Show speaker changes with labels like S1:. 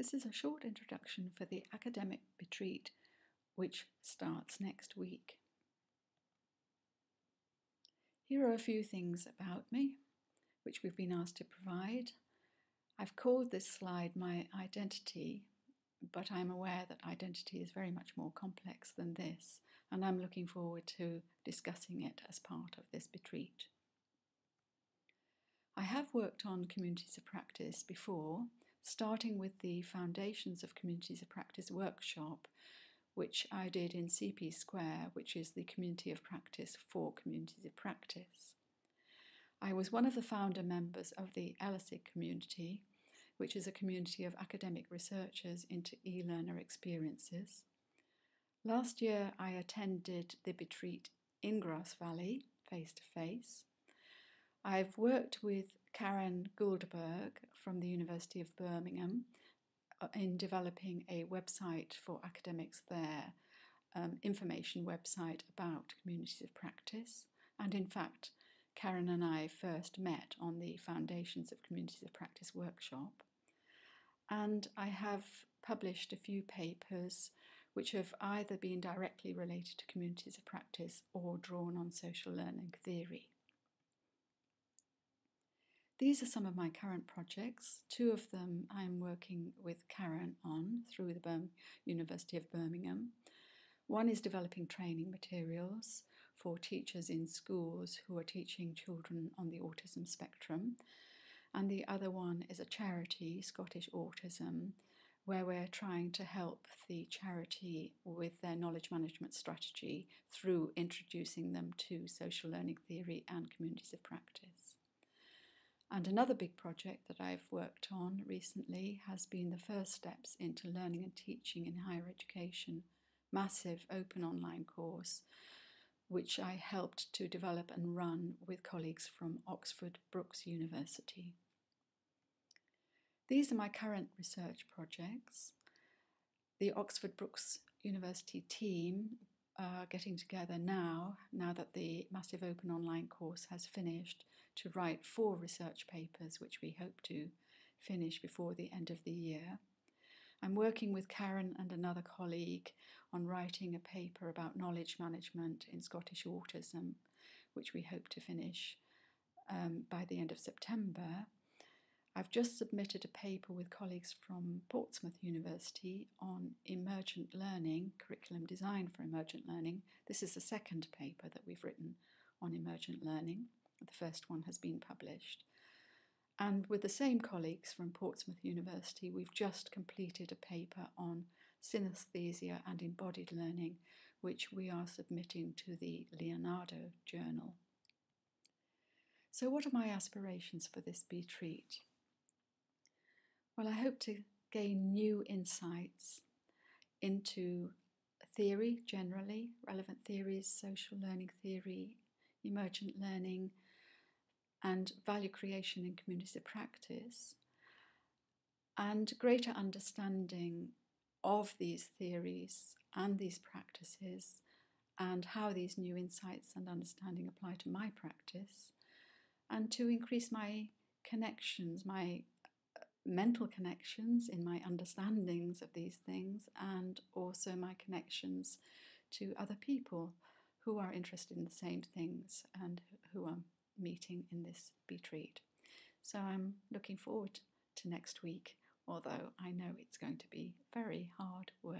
S1: This is a short introduction for the Academic BEtreat, which starts next week. Here are a few things about me, which we've been asked to provide. I've called this slide my identity, but I'm aware that identity is very much more complex than this, and I'm looking forward to discussing it as part of this BEtreat. I have worked on communities of practice before, starting with the Foundations of Communities of Practice workshop, which I did in CP Square, which is the community of practice for communities of practice. I was one of the founder members of the ELISIG community, which is a community of academic researchers into e-learner experiences. Last year I attended the BEtreat in Grass Valley, face-to-face. I've worked with Karen Goldberg from the University of Birmingham in developing a website for academics there, information website about communities of practice. And in fact, Karen and I first met on the Foundations of Communities of Practice workshop. And I have published a few papers which have either been directly related to communities of practice or drawn on social learning theory. These are some of my current projects. Two of them I'm working with Karen on through the University of Birmingham. One is developing training materials for teachers in schools who are teaching children on the autism spectrum. And the other one is a charity, Scottish Autism, where we're trying to help the charity with their knowledge management strategy through introducing them to social learning theory and communities of practice. And another big project that I've worked on recently has been the first steps into learning and teaching in higher education, massive open online course, which I helped to develop and run with colleagues from Oxford Brookes University. These are my current research projects. The Oxford Brookes University team are getting together now that the massive open online course has finished, to write 4 research papers which we hope to finish before the end of the year. I'm working with Karen and another colleague on writing a paper about knowledge management in Scottish autism, which we hope to finish by the end of September. I've just submitted a paper with colleagues from Portsmouth University on emergent learning, curriculum design for emergent learning. This is the second paper that we've written on emergent learning. The first one has been published. And with the same colleagues from Portsmouth University, we've just completed a paper on synesthesia and embodied learning, which we are submitting to the Leonardo Journal. So what are my aspirations for this BEtreat? Well, I hope to gain new insights into theory generally, relevant theories, social learning theory, emergent learning, and value creation in communities of practice, and greater understanding of these theories and these practices and how these new insights and understanding apply to my practice, and to increase my connections, my mental connections in my understandings of these things, and also my connections to other people who are interested in the same things and who are meeting in this BEtreat. So I'm looking forward to next week, although I know it's going to be very hard work.